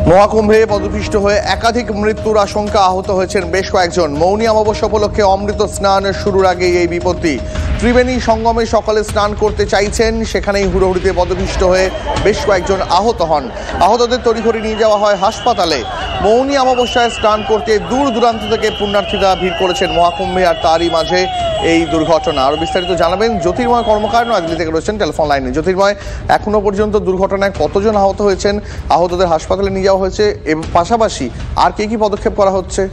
মহাকুম্ভে পদপিষ্ট হয়ে একাধিক মৃত্যুর আশঙ্কা, আহত হয়েছেন বেশ কয়েকজন। মৌনী অমাবস্যা উপলক্ষে অমৃত স্নান শুরুর আগে এই বিপত্তি। ত্রিবেণী সঙ্গমে সকালে স্নান করতে চাইছেন, সেখানেই হুড়োহুড়িতে পদপিষ্ট হয়ে বেশ কয়েকজন আহত হন। আহতদের তড়িঘড়ি নিয়ে যাওয়া হয় হাসপাতালে। মৌনী অমাবস্যায় স্নান করতে দূর দূরান্ত থেকে পুণ্যার্থীরা ভিড় করেছেন মহাকুম্ভে, আর তারই মাঝে এই দুর্ঘটনা। আরো বিস্তারিত জানাবেন জ্যোতির্ময় কর্মকার নয়াদিল্লি থেকে রয়েছেন টেলিফোন লাইনে। জ্যোতির্ময়, এখনো পর্যন্ত দুর্ঘটনায় কতজন আহত হয়েছেন? আহতদের হাসপাতালে নিয়ে যাওয়া হয়েছে, এবং পাশাপাশি আর কি পদক্ষেপ করা হচ্ছে?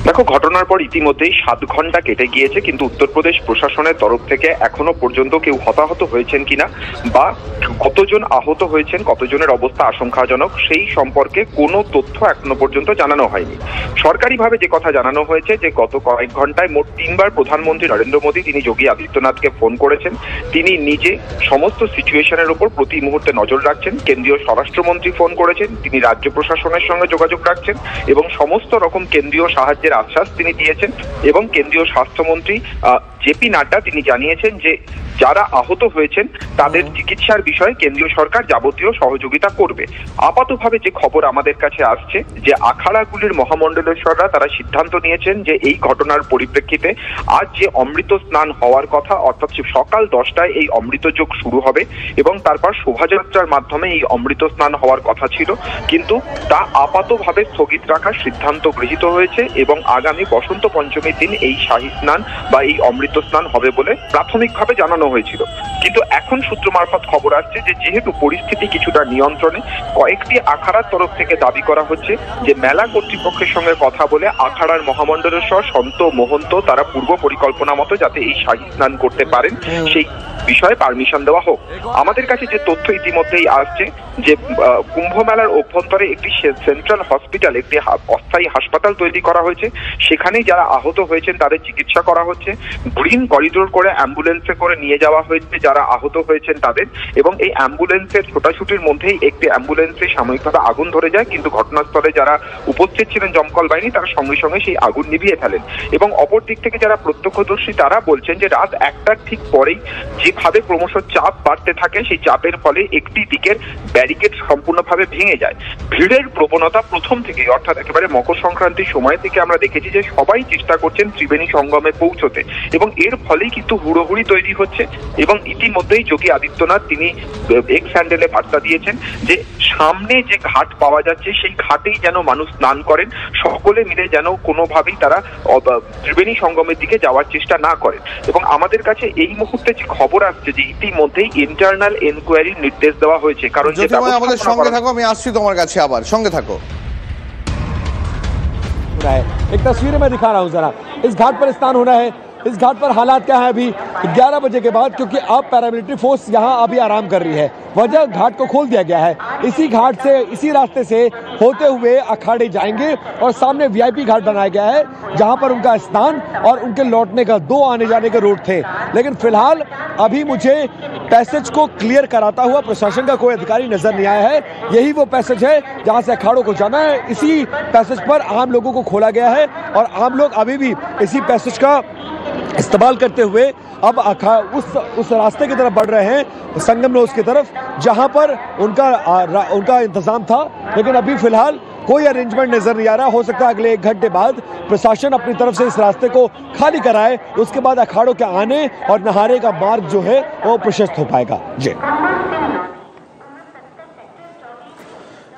দেখো, ঘটনার পর ইতিমধ্যেই 7 ঘন্টা কেটে গিয়েছে, কিন্তু উত্তরপ্রদেশ প্রশাসনের তরফ থেকে এখনো পর্যন্ত কেউ হতাহত হয়েছেন কিনা বা কতজন আহত হয়েছেন, কতজনের অবস্থা আশঙ্কাজনক, সেই সম্পর্কে কোনো তথ্য এখনো পর্যন্ত জানানো হয়নি। সরকারিভাবে যে কথা জানানো হয়েছে যে গত কয়েক ঘন্টায় মোট 3 বার প্রধানমন্ত্রী নরেন্দ্র মোদী তিনি যোগী আদিত্যনাথকে ফোন করেছেন। তিনি নিজে সমস্ত সিচুয়েশনের উপর প্রতি মুহূর্তে নজর রাখছেন। কেন্দ্রীয় স্বরাষ্ট্রমন্ত্রী ফোন করেছেন, তিনি রাজ্য প্রশাসনের সঙ্গে যোগাযোগ রাখছেন এবং সমস্ত রকম কেন্দ্রীয় সাহায্যের আশ্বাস তিনি দিয়েছেন। এবং কেন্দ্রীয় স্বাস্থ্যমন্ত্রী জেপি নাড্ডা তিনি জানিয়েছেন যে যারা আহত হয়েছেন তাদের চিকিৎসার বিষয়ে কেন্দ্রীয় সরকার যাবতীয় সহযোগিতা করবে। আপাতভাবে যে খবর আমাদের কাছে আসছে যে আখাড়াগুলির মহামণ্ডলেশ্বররা তারা সিদ্ধান্ত নিয়েছেন যে এই ঘটনার পরিপ্রেক্ষিতে আজ যে অমৃত স্নান হওয়ার কথা, অর্থাৎ সকাল 10টায় এই অমৃত যোগ শুরু হবে এবং তারপর শোভাযাত্রার মাধ্যমে এই অমৃত স্নান হওয়ার কথা ছিল, কিন্তু তা আপাতভাবে স্থগিত রাখার সিদ্ধান্ত গৃহীত হয়েছে এবং আগামী বসন্ত পঞ্চমীর দিন এই শাহী স্নান বা এই অমৃত স্নান হবে বলে প্রাথমিকভাবে জানানো হয়েছিল। কিন্তু এখন সূত্র মারফত খবর আসছে যে যেহেতু পরিস্থিতি কিছুটা নিয়ন্ত্রণে, কয়েকটি আখাড়ার তরফ থেকে দাবি করা হচ্ছে যে মেলা কর্তৃপক্ষের সঙ্গে কথা বলে আখাড়ার মহামণ্ডলেশ্বর সন্ত মহন্ত তারা পূর্ব পরিকল্পনা মতো যাতে এই শাহী স্নান করতে পারেন সেই বিষয়ে পারমিশন দেওয়া হোক। আমাদের কাছে যে তথ্য ইতিমধ্যেই আসছে যে কুম্ভ মেলার অভ্যন্তরে একটি সেন্ট্রাল হসপিটাল, একটি অস্থায়ী হাসপাতাল তৈরি করা হয়েছে। সেখানেই যারা আহত হয়েছেন তাদের চিকিৎসা করা হচ্ছে। গ্রিন করিডোর করে অ্যাম্বুলেন্সে করে নিয়ে যাওয়া হয়েছে যারা আহত হয়েছেন তাদের, এবং এই অ্যাম্বুলেন্সের ছোটাছুটির মধ্যেই একটি অ্যাম্বুলেন্সে সাময়িকভাবে আগুন ধরে যায়, কিন্তু ঘটনাস্থলে যারা উপস্থিত ছিলেন দমকল বাহিনী তারা সঙ্গে সঙ্গে সেই আগুন নিভিয়ে ফেলেন। এবং অপর দিক থেকে যারা প্রত্যক্ষদর্শী তারা বলছেন যে রাত 1টার ঠিক পরেই যেভাবে ক্রমশ চাপ বাড়তে থাকে, সেই চাপের ফলে একটি দিকের ব্যারিকেড সম্পূর্ণভাবে ভেঙে যায়। ভিড়ের প্রবণতা প্রথম থেকে, অর্থাৎ একেবারে মকর সংক্রান্তির সময় থেকে আমরা দেখেছি যে সবাই চেষ্টা করছেন ত্রিবেণী সঙ্গমে পৌঁছতে, এবং এর ফলেই কিন্তু হুড়োহুড়ি তৈরি হচ্ছে। এবং ইতিমধ্যেই যোগী আদিত্যনাথ তিনি এক্স হ্যান্ডেলে বার্তা দিয়েছেন যে সামনে যে ঘাট পাওয়া যাচ্ছে সেই ঘাটেই যেন মানুষ স্নান করেন, সকলে মিলে যেন কোনোভাবেই তারা ত্রিবেণী সঙ্গমের দিকে যাওয়ার চেষ্টা না করেন। এবং আমাদের কাছে এই মুহূর্তে যে খবর আসছে যে ইতিমধ্যেই ইন্টারনাল এনকোয়ারির নির্দেশ দেওয়া হয়েছে। কারণ আমাদের সঙ্গে থাকো, আমি আসছি তোমার কাছে, আবার সঙ্গে থাকো। एक तस्वीर मैं दिखा रहा हूं जरा, इस घाट पर स्नान होना है। इस घाट पर हालात क्या है अभी 11 बजे के बाद, क्योंकि अब पैरामिलिट्री फोर्स यहाँ अभी आराम कर रही है, वजह घाट को खोल दिया गया है। इसी घाट से, इसी रास्ते से होते हुए अखाड़े जाएंगे और सामने वीआईपी घाट बनाया गया है जहां पर उनका स्नान और उनके लौटने का 2 आने जाने के रूट थे। लेकिन फिलहाल अभी मुझे पैसेज को क्लियर कराता हुआ प्रशासन का कोई अधिकारी नजर नहीं आया है। यही वो पैसेज है जहां से अखाड़ों को जाना है। इसी पैसेज पर आम लोगों को खोला गया है और आम लोग अभी भी इसी पैसेज का इस्तेमाल करते हुए अब उस रास्ते की तरफ बढ़ रहे हैं, संगम रोड की तरफ, जहां पर उनका इंतजाम था। लेकिन अभी फिलहाल कोई अरेंजमेंट नजर नहीं आ रहा। हो सकता है अगले 1 घंटे बाद प्रशासन अपनी तरफ से इस रास्ते को खाली कराए, उसके बाद अखाड़ों के आने और नहाने का मार्ग जो है वो प्रशस्त हो पाएगा। जी,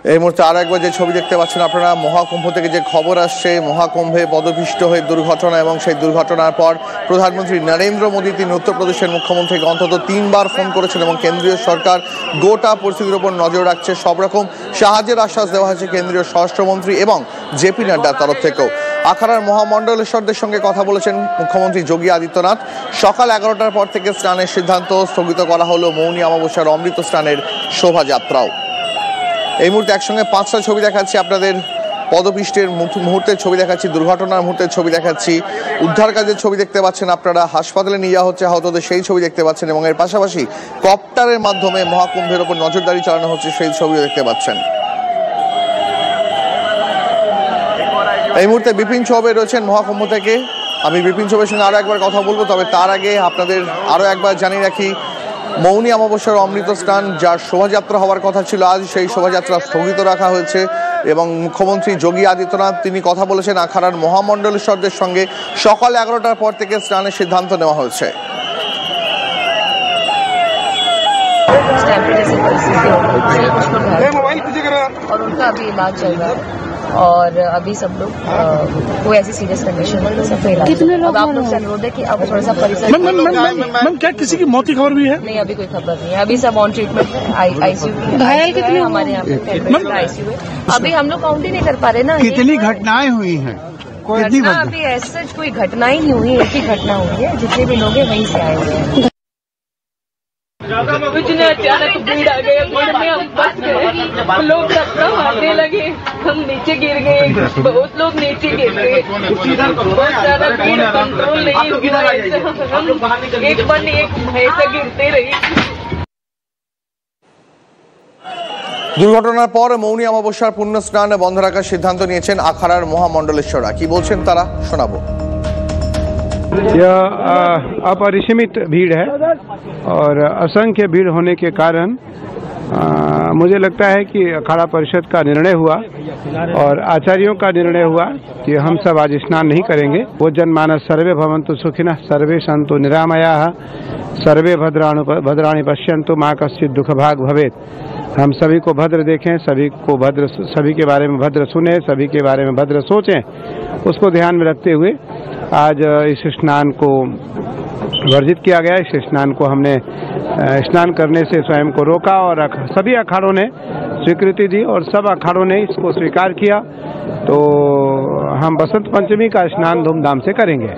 এই মুহূর্তে আর একবার যে ছবি দেখতে পাচ্ছেন আপনারা, মহাকুম্ভ থেকে যে খবর আসছে, মহাকুম্ভে পদপিষ্ট হয়ে দুর্ঘটনা, এবং সেই দুর্ঘটনার পর প্রধানমন্ত্রী নরেন্দ্র মোদী তিনি উত্তরপ্রদেশের মুখ্যমন্ত্রীকে অন্তত 3 বার ফোন করেছেন এবং কেন্দ্রীয় সরকার গোটা পরিস্থিতির উপর নজর রাখছে। সব রকম সাহায্যের আশ্বাস দেওয়া হয়েছে কেন্দ্রীয় স্বরাষ্ট্রমন্ত্রী এবং জেপি নাড্ডার তরফ থেকেও। আখাড়ার মহামণ্ডলেশ্বরদের সঙ্গে কথা বলেছেন মুখ্যমন্ত্রী যোগী আদিত্যনাথ। সকাল 11টার পর থেকে স্নানের সিদ্ধান্ত স্থগিত করা হলো। মৌনী অমাবস্যার অমৃত স্নানের শোভাযাত্রাও। এই মুহূর্তে একসঙ্গে 5টা ছবি দেখাচ্ছি আপনাদের। পদপিষ্টের মুহূর্তের ছবি দেখাচ্ছি, দুর্ঘটনার মুহূর্তের ছবি দেখাচ্ছি, উদ্ধার কাজের ছবি দেখতে পাচ্ছেন আপনারা, হাসপাতালে নিয়ে যাওয়া হচ্ছে আহতদের সেই ছবি দেখতে পাচ্ছেন, এবং এর পাশাপাশি কপ্টারের মাধ্যমে মহাকুম্ভের ওপর নজরদারি চালানো হচ্ছে সেই ছবিও দেখতে পাচ্ছেন। এই মুহূর্তে বিপিন চৌবে রয়েছেন মহাকুম্ভ থেকে। আমি বিপিন চৌবের সঙ্গে আরো একবার কথা বলবো, তবে তার আগে আপনাদের আরো একবার জানিয়ে রাখি মৌনী অমাবস্যার অমৃত স্নান যার শোভাযাত্রা হওয়ার কথা ছিল আজ, সেই শোভাযাত্রা স্থগিত রাখা হয়েছে এবং মুখ্যমন্ত্রী যোগী আদিত্যনাথ তিনি কথা বলেছেন আখাড়ার মহামণ্ডলেশ্বরদের সঙ্গে। সকাল 11টার পর থেকে স্নানের সিদ্ধান্ত নেওয়া হয়েছে। और उनका अभी इलाज चल रहा है और अभी सब लोग कोई ऐसी सीरियस कंडीशन नहीं, सबका इलाज। अब आप लोग से अनुरोध है कि अब थोड़ा सा परिसर। मैम क्या किसी की मौत की खबर भी है? नहीं, अभी कोई खबर नहीं है, अभी सब ऑन ट्रीटमेंट है, आईसीयू घायल कितने हमारे यहाँ पे आईसीयू है। अभी हम लोग काउंट ही नहीं कर पा रहे ना कितनी घटनाएं हुई हैं? घटना अभी ऐसे कोई घटना ही नहीं हुई, एक ही घटना हुई है, जितने भी लोग हैं वहीं से आए हुए हैं। इतने अचानक भीड़ आ गई, भीड़ में हम फंस गए, लोग टपरा मारने लगे, हम नीचे गिर गए, बहुत लोग नीचे गिर गए, बहुत ज्यादा भीड़ कंट्रोल नहीं हुआ, हम एक बन एक ऐसे गिरते रही। দুর্ঘটনার পর মৌনী অমাবস্যার পুণ্য স্নান বন্ধ রাখার সিদ্ধান্ত নিয়েছেন আখাড়ার মহামণ্ডলেশ্বররা। কি বলছেন তারা শোনাবো। यह अपरिसीमित भीड़ है और असंख्य भीड़ होने के कारण मुझे लगता है कि अखाड़ा परिषद का निर्णय हुआ और आचार्यों का निर्णय हुआ कि हम सब आज स्नान नहीं करेंगे। वो जनमानस सर्वे भवन्तु सुखिनः सर्वे सन्तु निरामयाः सर्वे भद्राणि पश्यन्तु मा कश्चित् दुःख भाग भवेत्। हम सभी को भद्र देखें, सभी के बारे में भद्र सुने, सभी के बारे में भद्र सोचें, उसको ध्यान में रखते हुए आज इस स्नान को वर्जित किया गया। इस स्नान को हमने स्नान करने से स्वयं को रोका और सभी अखाड़ों ने स्वीकृति दी और सब अखाड़ों ने इसको स्वीकार किया। तो हम बसंत पंचमी का स्नान धूमधाम से करेंगे।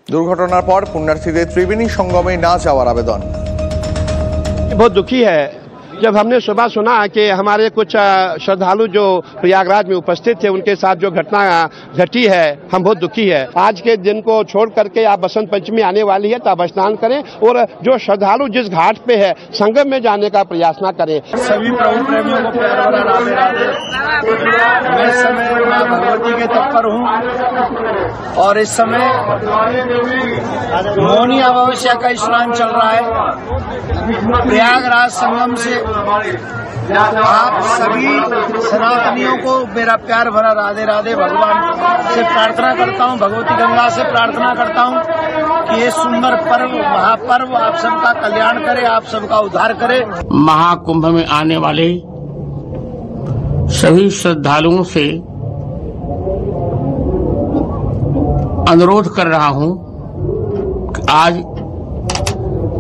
দুর্ঘটনার পর পুণ্যার্থীদের ত্রিবেণী সঙ্গমে না যাওয়ার আবেদন। बहुत दुखी है जब हमने सुबह सुना कि हमारे कुछ श्रद्धालु जो प्रयागराज में उपस्थित थे उनके साथ जो घटना घटी है, हम बहुत दुखी है। आज के दिन को छोड़ करके आप बसंत पंचमी आने वाली है तो आप स्नान करें और जो श्रद्धालु जिस घाट पे है संगम में जाने का प्रयास न करें। सभी प्रभु प्रेमियों को प्यार भरा राधे राधे। मैं इस समय मां भगवती के तट पर हूँ और इस समय मौनी अमावस्या का स्नान चल रहा है। प्रयागराज संगम से आप सभी सनातनियों को मेरा प्यार भरा राधे राधे। भगवान से प्रार्थना करता हूँ, भगवती गंगा से प्रार्थना करता हूँ कि ये सुंदर पर्व महापर्व आप सबका कल्याण करे, आप सबका उद्धार करे। महाकुंभ में आने वाले सभी श्रद्धालुओं से अनुरोध कर रहा हूँ कि आज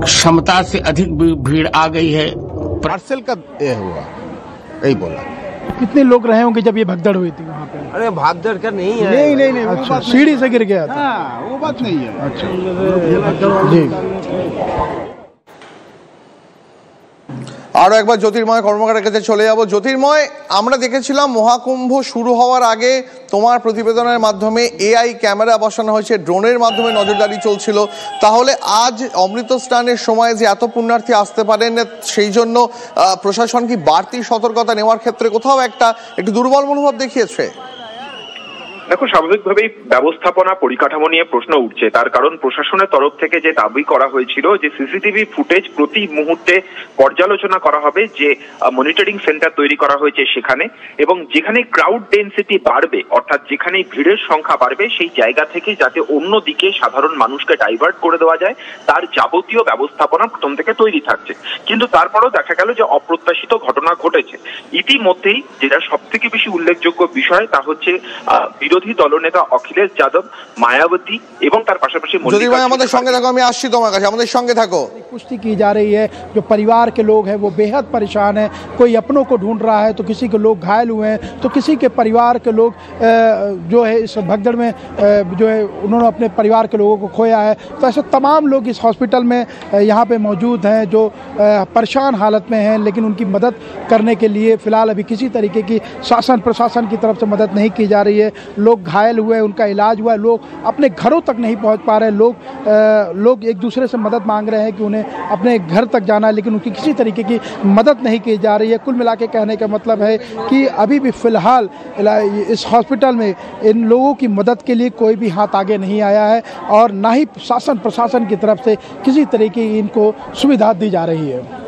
क्षमता से अधिक भीड़ आ गई है। पार्सल का हुआ यही बोला। कितने लोग रहे होंगे जब ये भगदड़ हुई थी वहाँ पे? अरे भागदड़ कर नहीं है। नहीं अच्छा, सीढ़ी से गिर गया था। वो बात नहीं है। अच्छा जी। আরো একবার জ্যোতির্ময় কর্মকারের কাছে চলে যাব। জ্যোতির্ময়, আমরা দেখেছিলাম মহাকুম্ভ শুরু হওয়ার আগে তোমার প্রতিবেদনের মাধ্যমে এআই ক্যামেরা বসানো হয়েছে, ড্রোনের মাধ্যমে নজরদারি চলছিল। তাহলে আজ অমৃত স্নানের সময় যে এত পুণ্যার্থী আসতে পারেন সেই জন্য প্রশাসন কি বাড়তি সতর্কতা নেওয়ার ক্ষেত্রে কোথাও একটু দুর্বল মনোভাব দেখিয়েছে? দেখো, স্বাভাবিকভাবেই ব্যবস্থাপনা পরিকাঠামো নিয়ে প্রশ্ন উঠছে। তার কারণ প্রশাসনের তরফ থেকে যে দাবি করা হয়েছিল যে সিসিটিভি ফুটেজ প্রতি মুহূর্তে পর্যালোচনা করা হবে, যে মনিটরিং সেন্টার তৈরি করা হয়েছে সেখানে, এবং যেখানে ক্রাউড ডেন্সিটি বাড়বে অর্থাৎ যেখানে ভিড়ের সংখ্যা বাড়বে সেই জায়গা থেকে যাতে অন্যদিকে সাধারণ মানুষকে ডাইভার্ট করে দেওয়া যায় তার যাবতীয় ব্যবস্থাপনা প্রথম থেকে তৈরি থাকছে। কিন্তু তারপরেও দেখা গেল যে অপ্রত্যাশিত ঘটনা ঘটেছে। ইতিমধ্যেই যেটা সব থেকে বেশি উল্লেখযোগ্য বিষয় তা হচ্ছে বিরোধী দলনেতা অখিলেশ যাদব, মায়াবতী এবং তার পাশাপাশি আমাদের সঙ্গে থাকো, আমি আসছি তোমার কাছে, আমাদের সঙ্গে থাকো। पुष्टि की जा रही है, जो परिवार के लोग हैं वो बेहद परेशान हैं। कोई अपनों को ढूंढ रहा है तो किसी के लोग घायल हुए हैं, तो किसी के परिवार के लोग जो है इस भगदड़ में जो है उन्होंने अपने परिवार के लोगों को खोया है। तो ऐसे तमाम लोग इस हॉस्पिटल में यहाँ पे मौजूद हैं जो परेशान हालत में हैं, लेकिन उनकी मदद करने के लिए फ़िलहाल अभी किसी तरीके की शासन प्रशासन की तरफ से मदद नहीं की जा रही है। लोग घायल हुए, उनका इलाज हुआ है, लोग अपने घरों तक नहीं पहुँच पा रहे। लोग एक दूसरे से मदद मांग रहे हैं कि उन्हें अपने घर तक जाना है, लेकिन उनकी किसी तरीके की मदद नहीं की जा रही है। कुल मिला के कहने का मतलब है कि अभी भी फ़िलहाल इस हॉस्पिटल में इन लोगों की मदद के लिए कोई भी हाथ आगे नहीं आया है और ना ही शासन प्रशासन की तरफ से किसी तरीके की इनको सुविधा दी जा रही है।